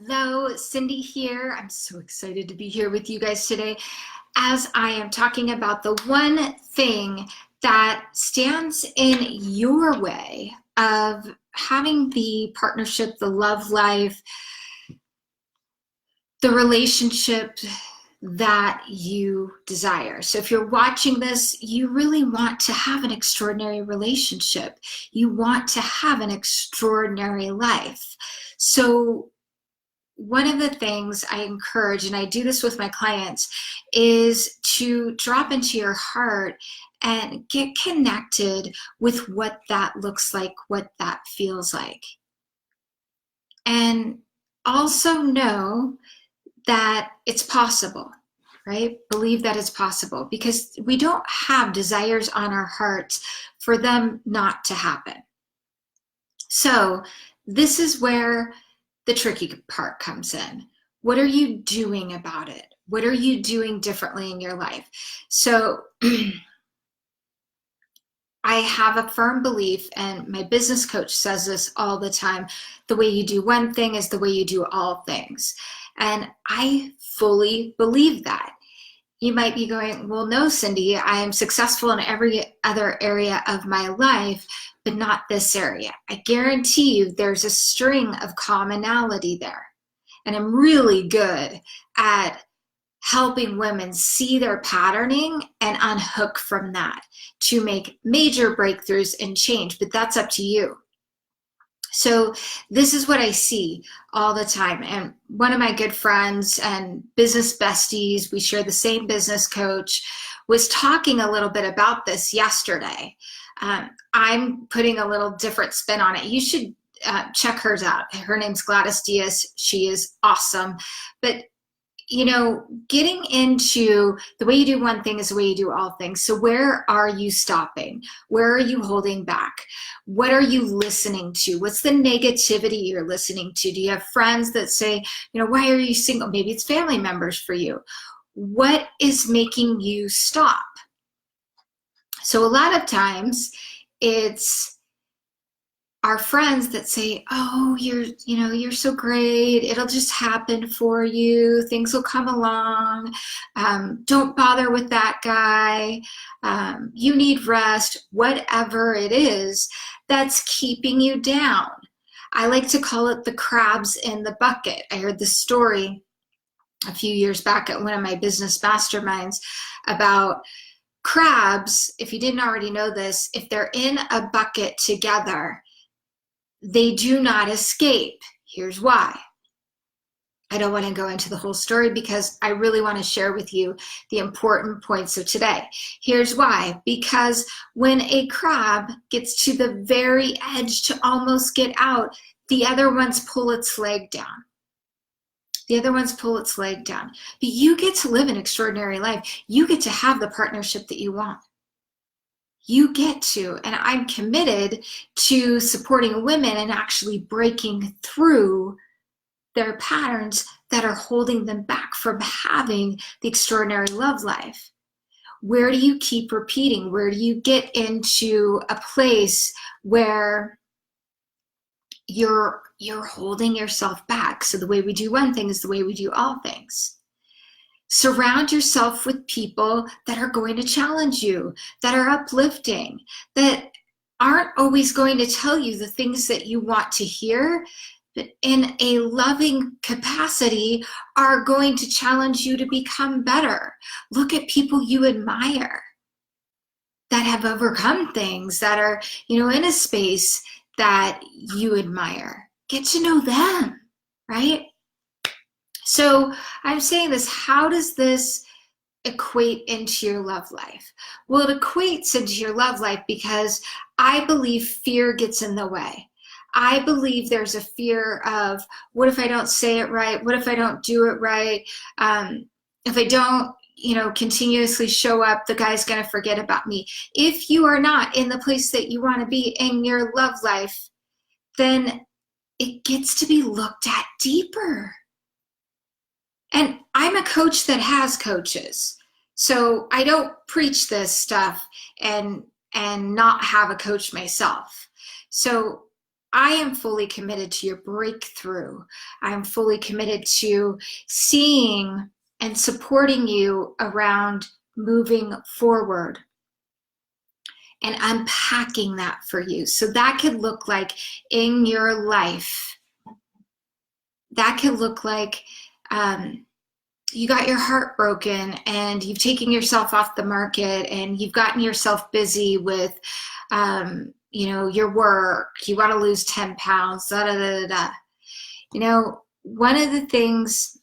Hello, Cindy here. I'm so excited to be here with you guys today as I am talking about the one thing that stands in your way of having the partnership, the love life, the relationship that you desire. So if you're watching this, you really want to have an extraordinary relationship. You want to have an extraordinary life. So one of the things I encourage, and I do this with my clients, is to drop into your heart and get connected with what that looks like, what that feels like. And also know that it's possible, right? Believe that it's possible, because we don't have desires on our hearts for them not to happen. So this is where the tricky part comes in. What are you doing about it? What are you doing differently in your life? So I have a firm belief, and my business coach says this all the time: the way you do one thing is the way you do all things. And I fully believe that. You might be going, well, no, Cindy, I am successful in every other area of my life, but not this area. I guarantee you there's a string of commonality there. And I'm really good at helping women see their patterning and unhook from that to make major breakthroughs and change, but that's up to you. So this is what I see all the time. And one of my good friends and business besties, we share the same business coach, was talking a little bit about this yesterday. I'm putting a little different spin on it. You should check hers out. Her name's Gladys Diaz. She is awesome. But you know, getting into the way you do one thing is the way you do all things. So where are you stopping? Where are you holding back? What are you listening to? What's the negativity you're listening to? Do you have friends that say, you know, why are you single? Maybe it's family members for you. What is making you stop? So a lot of times it's our friends that say, oh, you're so great. It'll just happen for you. Things will come along. Don't bother with that guy. You need rest, whatever it is that's keeping you down. I like to call it the crabs in the bucket. I heard this story a few years back at one of my business masterminds about crabs. If you didn't already know this, if they're in a bucket together, they do not escape. Here's why. I don't want to go into the whole story because I really want to share with you the important points of today. Here's why. Because when a crab gets to the very edge to almost get out, the other ones pull its leg down. The other ones pull its leg down. But you get to live an extraordinary life. You get to have the partnership that you want. You get to, and I'm committed to supporting women and actually breaking through their patterns that are holding them back from having the extraordinary love life. Where do you keep repeating? Where do you get into a place where you're holding yourself back? So the way we do one thing is the way we do all things. Surround yourself with people that are going to challenge you, that are uplifting, that aren't always going to tell you the things that you want to hear, but in a loving capacity are going to challenge you to become better. Look at people you admire that have overcome things, that are, in a space that you admire. Get to know them, right? So I'm saying this, how does this equate into your love life? Well, it equates into your love life because I believe fear gets in the way. I believe there's a fear of, what if I don't say it right? What if I don't do it right? If I don't, continuously show up, the guy's going to forget about me. If you are not in the place that you want to be in your love life, then it gets to be looked at deeper. And I'm a coach that has coaches. So I don't preach this stuff and not have a coach myself. So I am fully committed to your breakthrough. I'm fully committed to seeing and supporting you around moving forward and unpacking that for you. So that could look like in your life, that could look like you got your heart broken and you've taken yourself off the market and you've gotten yourself busy with your work. You want to lose 10 pounds, da da da da. One of the things,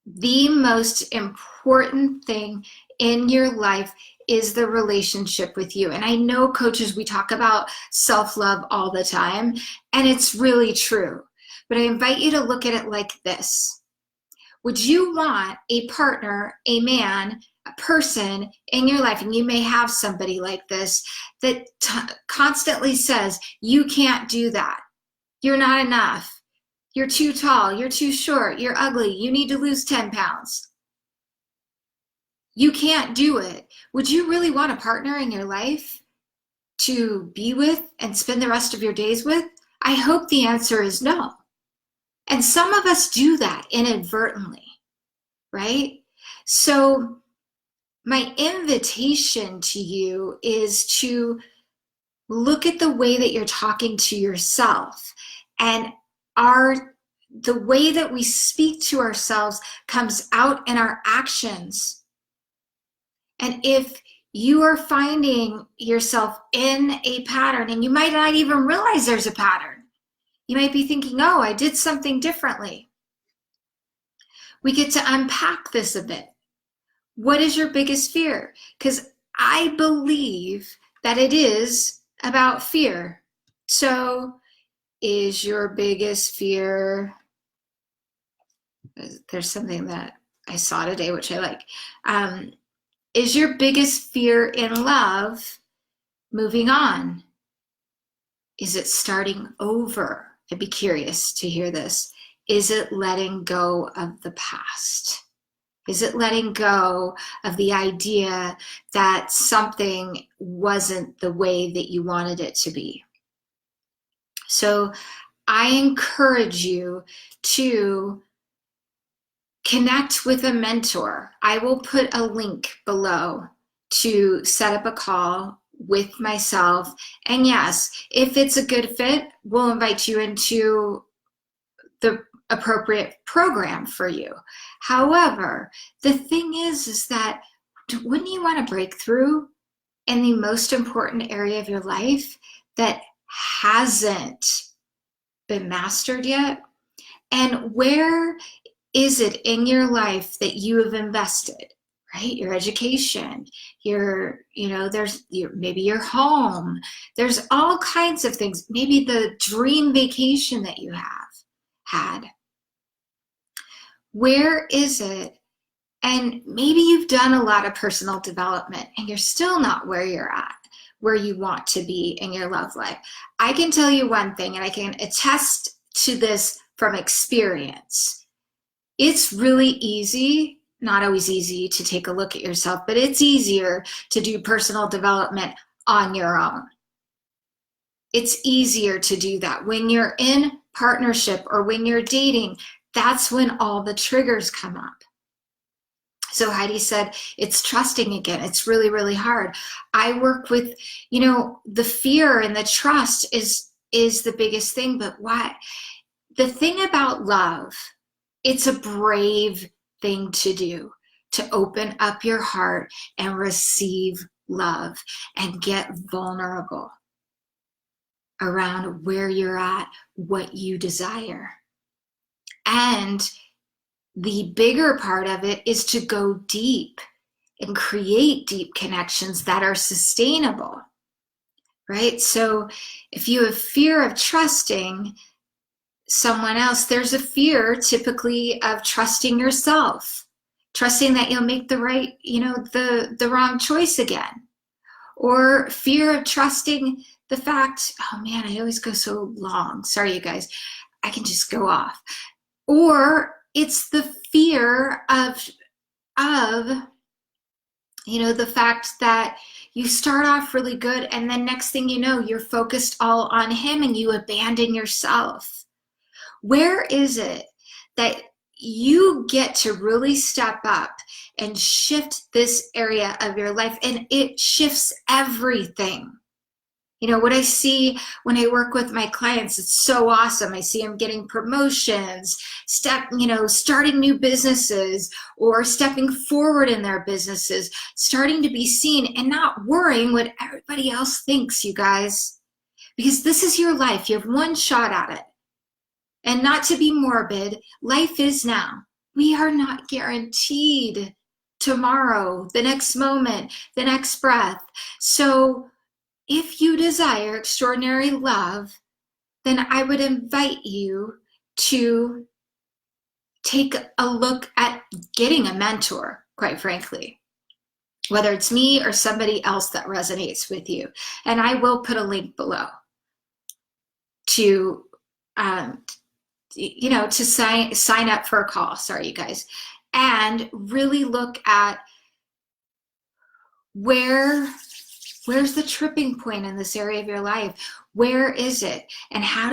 the most important thing in your life is the relationship with you. And I know, coaches, we talk about self-love all the time, and it's really true. But I invite you to look at it like this. Would you want a partner, a man, a person in your life, and you may have somebody like this, that constantly says, you can't do that. You're not enough. You're too tall. You're too short. You're ugly. You need to lose 10 pounds. You can't do it. Would you really want a partner in your life to be with and spend the rest of your days with? I hope the answer is no. And some of us do that inadvertently, right? So my invitation to you is to look at the way that you're talking to yourself, and the way that we speak to ourselves comes out in our actions. And if you are finding yourself in a pattern, and you might not even realize there's a pattern, you might be thinking, oh, I did something differently. We get to unpack this a bit. What is your biggest fear? Because I believe that it is about fear. So is your biggest fear, there's something that I saw today, which I like. Is your biggest fear in love moving on? Is it starting over? I'd be curious to hear this. Is it letting go of the past? Is it letting go of the idea that something wasn't the way that you wanted it to be? So I encourage you to connect with a mentor. I will put a link below to set up a call with myself. And yes, if it's a good fit, we'll invite you into the appropriate program for you. However, the thing is that wouldn't you want a breakthrough in the most important area of your life that hasn't been mastered yet? And where is it in your life that you have invested, right? Your education, maybe your home. There's all kinds of things. Maybe the dream vacation that you have had. Where is it? And maybe you've done a lot of personal development and you're still not where you're at, where you want to be in your love life. I can tell you one thing, and I can attest to this from experience. It's really easy, not always easy, to take a look at yourself, but it's easier to do personal development on your own. It's easier to do that. When you're in partnership or when you're dating, that's when all the triggers come up. So Heidi said, it's trusting again. It's really, really hard. I work with, the fear and the trust is the biggest thing, but why? The thing about love, it's a brave thing to do, to open up your heart and receive love and get vulnerable around where you're at, what you desire. And the bigger part of it is to go deep and create deep connections that are sustainable, right? So if you have fear of trusting someone else, there's a fear typically of trusting yourself, trusting that you'll make the right, the wrong choice again, or fear of trusting the fact, oh man, I always go so long. Sorry, you guys, I can just go off. Or it's the fear of The fact that you start off really good and then next thing you know, you're focused all on him and you abandon yourself. Where is it that you get to really step up and shift this area of your life, and it shifts everything? What I see when I work with my clients, it's so awesome. I see them getting promotions, starting new businesses, or stepping forward in their businesses, starting to be seen and not worrying what everybody else thinks, you guys. Because this is your life. You have one shot at it. And not to be morbid, life is now. We are not guaranteed tomorrow, the next moment, the next breath. So if you desire extraordinary love, then I would invite you to take a look at getting a mentor, quite frankly, whether it's me or somebody else that resonates with you. And I will put a link below to sign up for a call. Sorry, you guys. And really look at where's the tripping point in this area of your life? Where is it? And how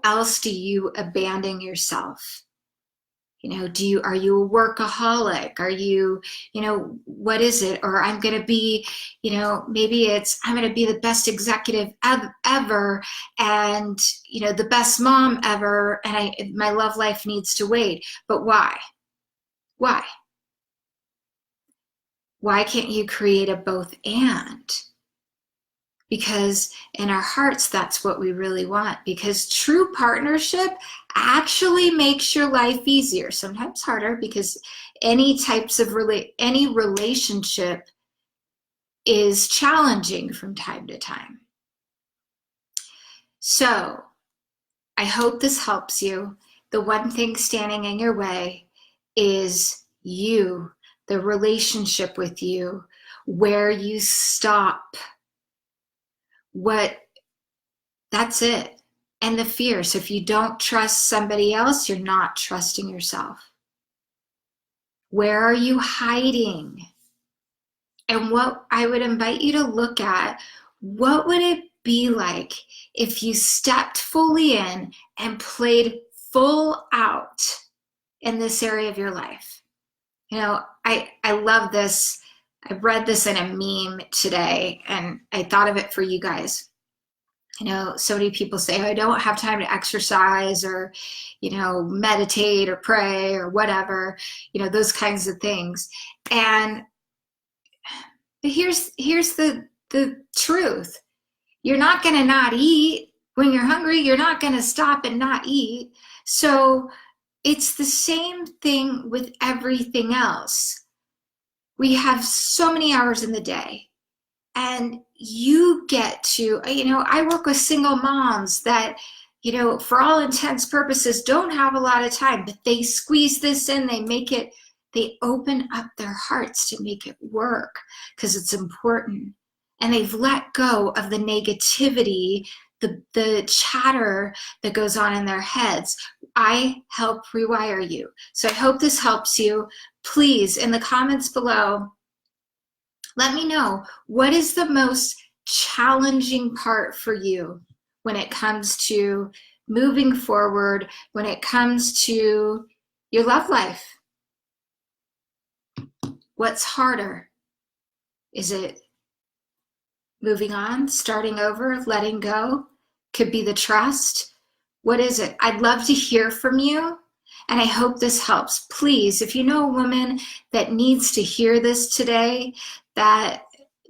else do you abandon yourself? Are you a workaholic? Are you, what is it? Or I'm going to be, maybe it's, I'm going to be the best executive ever and, the best mom ever. And my love life needs to wait. But why? Why? Why can't you create a both and? Because in our hearts, that's what we really want. Because true partnership actually makes your life easier, sometimes harder, because any relationship is challenging from time to time. So I hope this helps you. The one thing standing in your way is you, the relationship with you, where you stop. That's it. And the fear. So if you don't trust somebody else, you're not trusting yourself. Where are you hiding? And what I would invite you to look at, what would it be like if you stepped fully in and played full out in this area of your life? I love this. I read this in a meme today and I thought of it for you guys. So many people say, I don't have time to exercise or, meditate or pray or whatever, those kinds of things. But here's the truth. You're not going to not eat. When you're hungry, you're not going to stop and not eat. So it's the same thing with everything else. We have so many hours in the day. And you get to, I work with single moms that, for all intents purposes, don't have a lot of time, but they squeeze this in, they open up their hearts to make it work because it's important. And they've let go of the negativity, the chatter that goes on in their heads. I help rewire you. So I hope this helps you. Please, in the comments below, let me know, what is the most challenging part for you when it comes to moving forward, when it comes to your love life? What's harder? Is it moving on, starting over, letting go? Could be the trust. What is it? I'd love to hear from you. And I hope this helps. Please, if you know a woman that needs to hear this today, that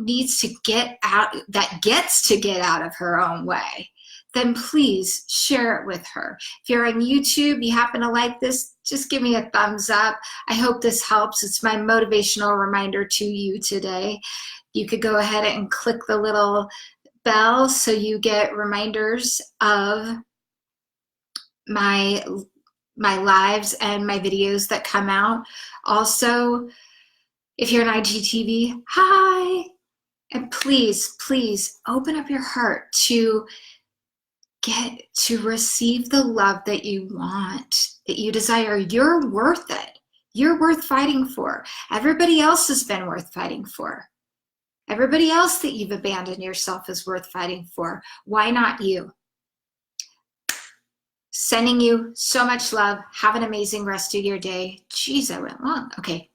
gets to get out of her own way, then please share it with her. If you're on YouTube, you happen to like this, just give me a thumbs up. I hope this helps. It's my motivational reminder to you today. You could go ahead and click the little bell so you get reminders of my lives and my videos that come out. Also, if you're on IGTV, hi! And please, please open up your heart to receive the love that you want, that you desire. You're worth it. You're worth fighting for. Everybody else has been worth fighting for. Everybody else that you've abandoned yourself is worth fighting for. Why not you? Sending you so much love. Have an amazing rest of your day. Geez, I went long. Okay.